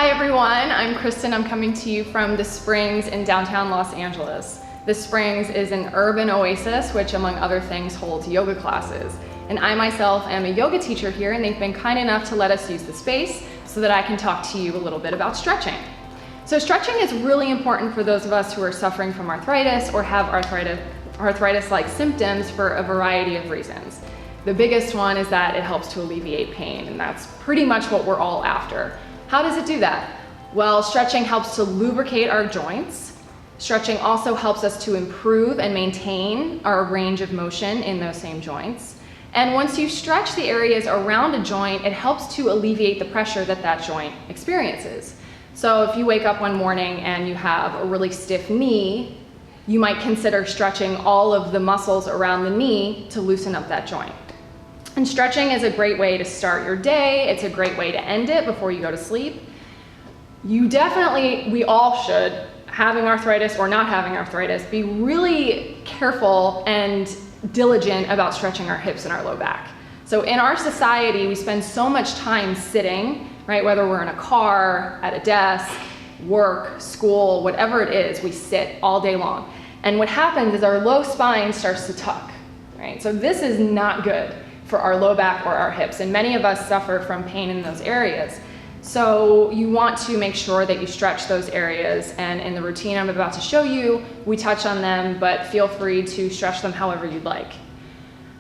Hi everyone, I'm Kristin. I'm coming to you from The Springs in downtown Los Angeles. The Springs is an urban oasis which, among other things, holds yoga classes. And I myself am a yoga teacher here, and they've been kind enough to let us use the space so that I can talk to you a little bit about stretching. So stretching is really important for those of us who are suffering from arthritis or have arthritis-like symptoms for a variety of reasons. The biggest one is that it helps to alleviate pain, and that's pretty much what we're all after. How does it do that? Well, stretching helps to lubricate our joints. Stretching also helps us to improve and maintain our range of motion in those same joints. And once you stretch the areas around a joint, it helps to alleviate the pressure that that joint experiences. So if you wake up one morning and you have a really stiff knee, you might consider stretching all of the muscles around the knee to loosen up that joint. And stretching is a great way to start your day. It's a great way to end it before you go to sleep. We all should, having arthritis or not having arthritis, be really careful and diligent about stretching our hips and our low back. So in our society, we spend so much time sitting, right? Whether we're in a car, at a desk, work, school, whatever it is, we sit all day long. And what happens is our low spine starts to tuck, right? So this is not good for our low back or our hips, and many of us suffer from pain in those areas. So you want to make sure that you stretch those areas, and in the routine I'm about to show you, we touch on them, but feel free to stretch them however you'd like.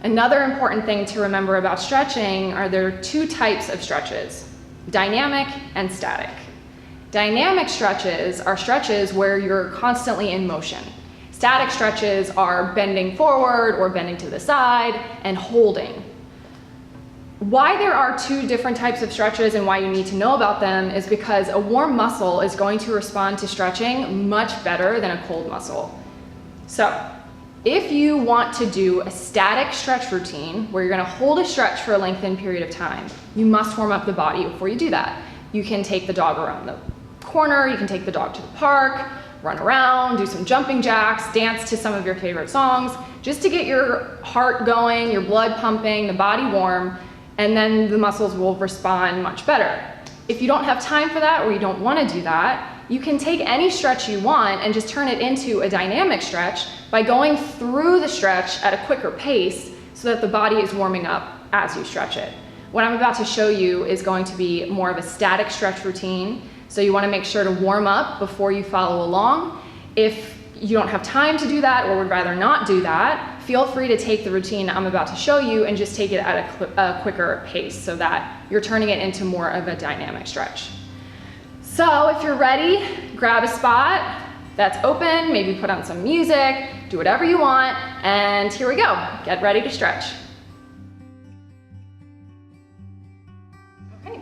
Another important thing to remember about stretching are there are two types of stretches, dynamic and static. Dynamic stretches are stretches where you're constantly in motion. Static stretches are bending forward or bending to the side and holding. Why there are two different types of stretches and why you need to know about them is because a warm muscle is going to respond to stretching much better than a cold muscle. So if you want to do a static stretch routine where you're going to hold a stretch for a lengthened period of time, you must warm up the body before you do that. You can take the dog around the corner, you can take the dog to the park, run around, do some jumping jacks, dance to some of your favorite songs, just to get your heart going, your blood pumping, the body warm, and then the muscles will respond much better. If you don't have time for that or you don't want to do that, you can take any stretch you want and just turn it into a dynamic stretch by going through the stretch at a quicker pace so that the body is warming up as you stretch it. What I'm about to show you is going to be more of a static stretch routine, so you want to make sure to warm up before you follow along. If you don't have time to do that or would rather not do that, feel free to take the routine I'm about to show you and just take it at a quicker pace so that you're turning it into more of a dynamic stretch. So if you're ready, grab a spot that's open, maybe put on some music, do whatever you want, and here we go. Get ready to stretch. Okay,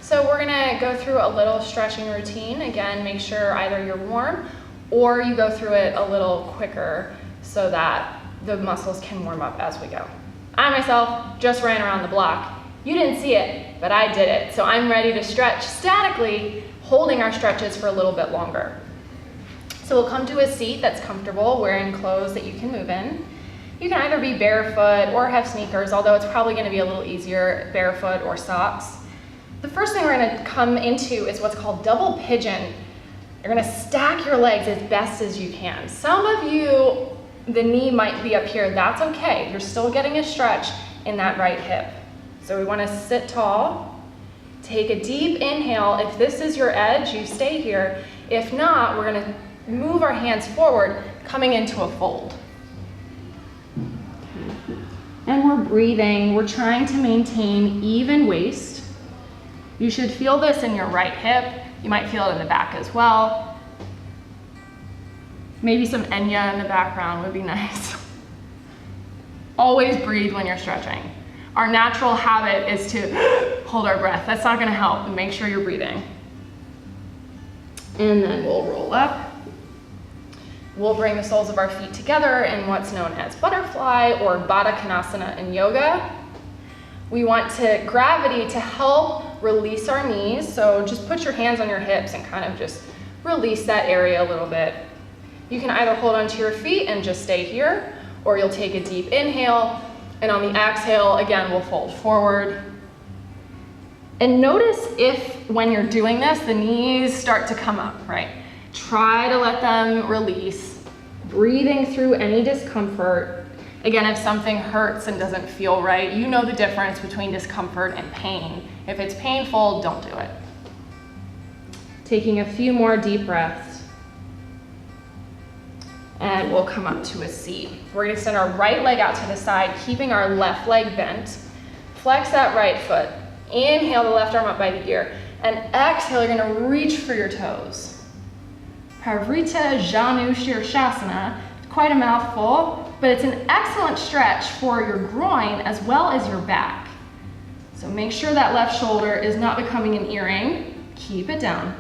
so we're gonna go through a little stretching routine. Again, make sure either you're warm or you go through it a little quicker so that the muscles can warm up as we go. I myself just ran around the block. You didn't see it, but I did it. So I'm ready to stretch statically, holding our stretches for a little bit longer. So we'll come to a seat that's comfortable, wearing clothes that you can move in. You can either be barefoot or have sneakers, although it's probably gonna be a little easier barefoot or socks. The first thing we're gonna come into is what's called double pigeon. You're gonna stack your legs as best as you can. Some of you, the knee might be up here. That's okay. You're still getting a stretch in that right hip. So we wanna sit tall, take a deep inhale. If this is your edge, you stay here. If not, we're gonna move our hands forward, coming into a fold. And we're breathing. We're trying to maintain even waist. You should feel this in your right hip. You might feel it in the back as well. Maybe some Enya in the background would be nice. Always breathe when you're stretching. Our natural habit is to hold our breath. That's not gonna help. Make sure you're breathing. And then we'll roll up. We'll bring the soles of our feet together in what's known as butterfly or Baddha Konasana in yoga. We want gravity to help release our knees. So just put your hands on your hips and kind of just release that area a little bit. You can either hold onto your feet and just stay here, or you'll take a deep inhale, and on the exhale, again, we'll fold forward. And notice if, when you're doing this, the knees start to come up, right? Try to let them release, breathing through any discomfort. Again, if something hurts and doesn't feel right, you know the difference between discomfort and pain. If it's painful, don't do it. Taking a few more deep breaths. And we'll come up to a seat. We're gonna extend our right leg out to the side, keeping our left leg bent. Flex that right foot. Inhale the left arm up by the ear. And exhale, you're gonna reach for your toes. Parvrita Janu Shirshasana. Quite a mouthful, but it's an excellent stretch for your groin as well as your back. So make sure that left shoulder is not becoming an earring. Keep it down.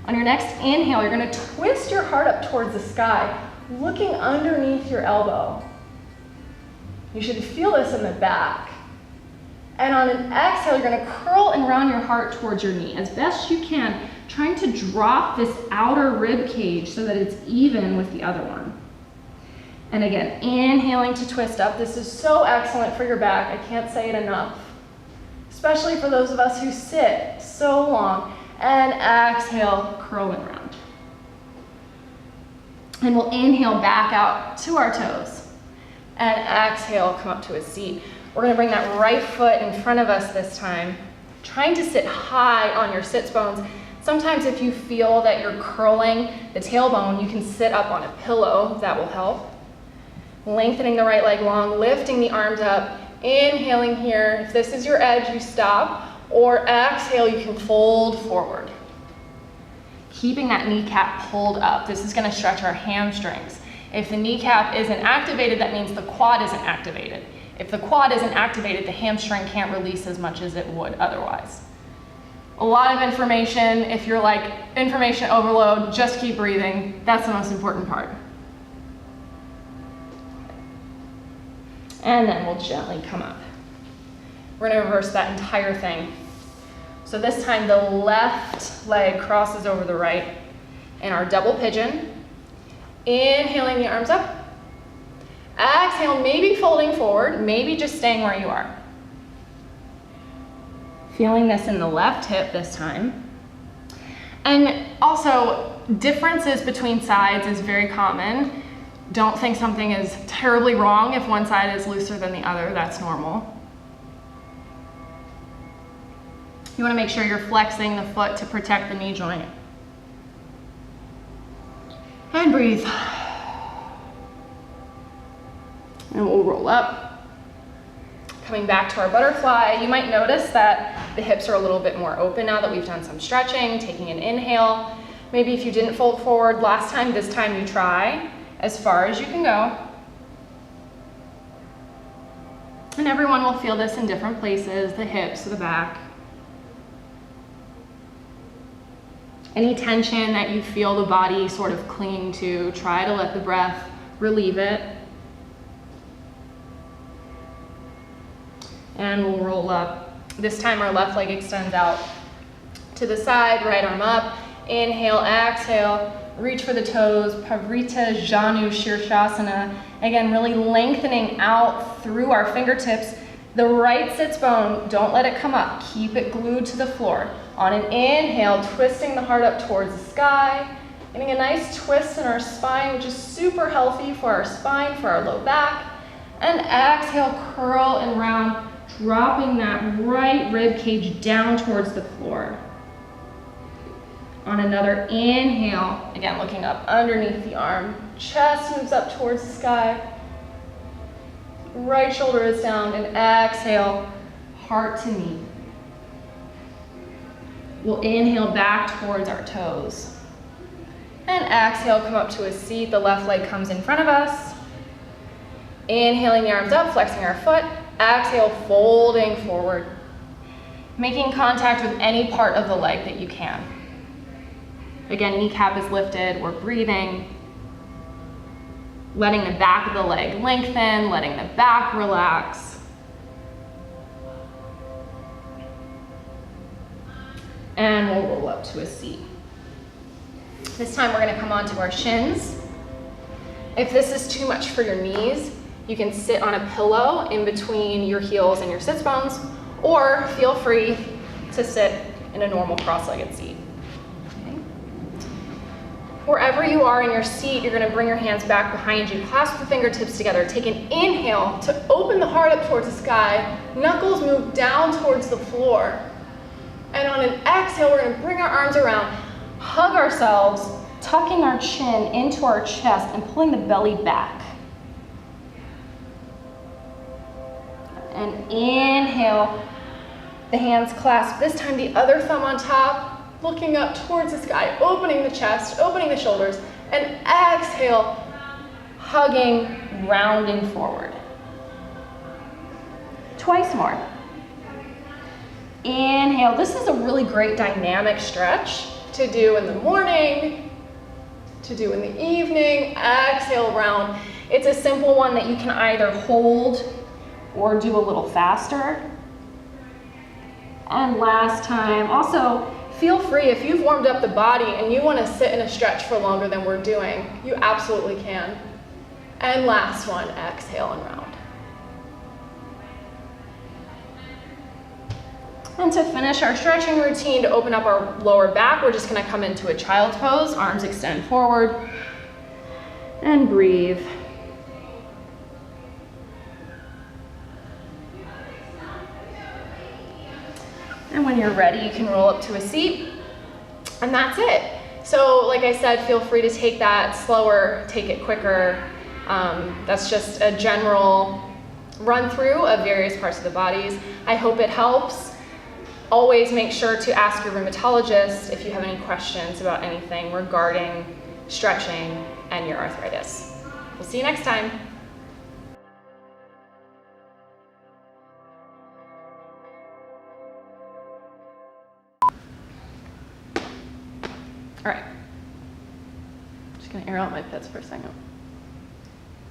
On your next inhale, you're gonna twist your heart up towards the sky, looking underneath your elbow. You should feel this in the back. And on an exhale, you're gonna curl and round your heart towards your knee as best you can, trying to drop this outer rib cage so that it's even with the other one. And again, inhaling to twist up. This is so excellent for your back. I can't say it enough. Especially for those of us who sit so long. And exhale, curl and round. And we'll inhale back out to our toes. And exhale, come up to a seat. We're gonna bring that right foot in front of us this time, trying to sit high on your sits bones. Sometimes if you feel that you're curling the tailbone, you can sit up on a pillow. That will help. Lengthening the right leg long, lifting the arms up, inhaling here. If this is your edge, you stop, or exhale, you can fold forward. Keeping that kneecap pulled up. This is gonna stretch our hamstrings. If the kneecap isn't activated, that means the quad isn't activated. If the quad isn't activated, the hamstring can't release as much as it would otherwise. A lot of information. If you're like, information overload, just keep breathing. That's the most important part. And then we'll gently come up. We're gonna reverse that entire thing. So this time the left leg crosses over the right in our double pigeon. Inhaling the arms up. Exhale, maybe folding forward, maybe just staying where you are. Feeling this in the left hip this time. And also, differences between sides is very common. Don't think something is terribly wrong if one side is looser than the other, that's normal. You wanna make sure you're flexing the foot to protect the knee joint. And breathe. And we'll roll up. Coming back to our butterfly, you might notice that the hips are a little bit more open now that we've done some stretching, taking an inhale. Maybe if you didn't fold forward last time, this time you try as far as you can go. And everyone will feel this in different places, the hips, the back. Any tension that you feel the body sort of clinging to, try to let the breath relieve it. And we'll roll up. This time our left leg extends out to the side, right arm up. Inhale, exhale, reach for the toes, Parvrita Janu Shirshasana. Again, really lengthening out through our fingertips. The right sits bone, don't let it come up. Keep it glued to the floor. On an inhale, twisting the heart up towards the sky. Getting a nice twist in our spine, which is super healthy for our spine, for our low back. And exhale, curl and round, dropping that right rib cage down towards the floor. On another inhale, again, looking up underneath the arm, chest moves up towards the sky. Right shoulder is down, and exhale, heart to knee. We'll inhale back towards our toes. And exhale, come up to a seat. The left leg comes in front of us. Inhaling the arms up, flexing our foot. Exhale, folding forward. Making contact with any part of the leg that you can. Again, kneecap is lifted, we're breathing. Letting the back of the leg lengthen, letting the back relax. And we'll roll up to a seat. This time we're gonna come onto our shins. If this is too much for your knees, you can sit on a pillow in between your heels and your sits bones, or feel free to sit in a normal cross-legged seat. Okay. Wherever you are in your seat, you're gonna bring your hands back behind you, clasp the fingertips together, take an inhale to open the heart up towards the sky, knuckles move down towards the floor. And on an exhale, we're gonna bring our arms around, hug ourselves, tucking our chin into our chest and pulling the belly back. And inhale, the hands clasp, this time the other thumb on top, looking up towards the sky, opening the chest, opening the shoulders, and exhale, hugging, rounding forward. Twice more. Inhale, this is a really great dynamic stretch to do in the morning, to do in the evening. Exhale, round. It's a simple one that you can either hold or do a little faster. And last time, also feel free, if you've warmed up the body and you want to sit in a stretch for longer than we're doing, you absolutely can. And last one, exhale and round. And to finish our stretching routine, to open up our lower back, we're just going to come into a child's pose, arms extend forward, and breathe. And when you're ready, you can roll up to a seat, and that's it. So like I said, feel free to take that slower, take it quicker. That's just a general run through of various parts of the bodies. I hope it helps. Always make sure to ask your rheumatologist if you have any questions about anything regarding stretching and your arthritis. We'll see you next time. All right, just gonna air out my pits for a second.